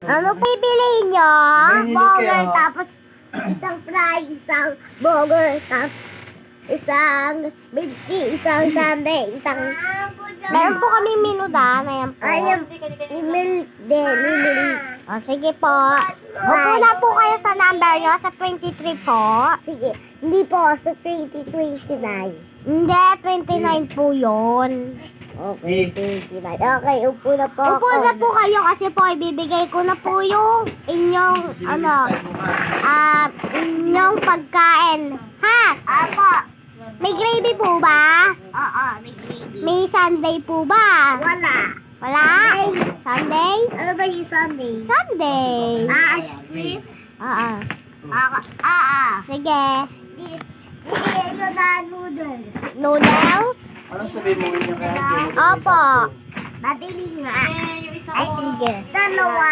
Ano pipiliin nyo? Mahilig Burger, kayo. tapos isang fry, isang burger, isang milk tea, isang sundae, isang... Meron po kami minudan. Ayan po. Ayan, milk din. O, sige po. Upo na po kayo sa number nyo, sa 23 po. Sige. Hindi po, sa 2029. Hindi, 29 po yun. Okay, 29. Okay, upo na po. Upo na po kayo kasi po ibibigay ko na po yung inyong, inyong pagkain. Ha? Apo. May gravy po ba? Oo, may gravy. May sundae po ba? Wala. Wala? Sunday? Ano ba yung Sunday? Sunday. Ice cream? Oo. Sige. Sige, yun na noodles. Noodles? Ano sabihin mo niya kaya? Opo. Mabili nga. Ay, sige. Dalawa.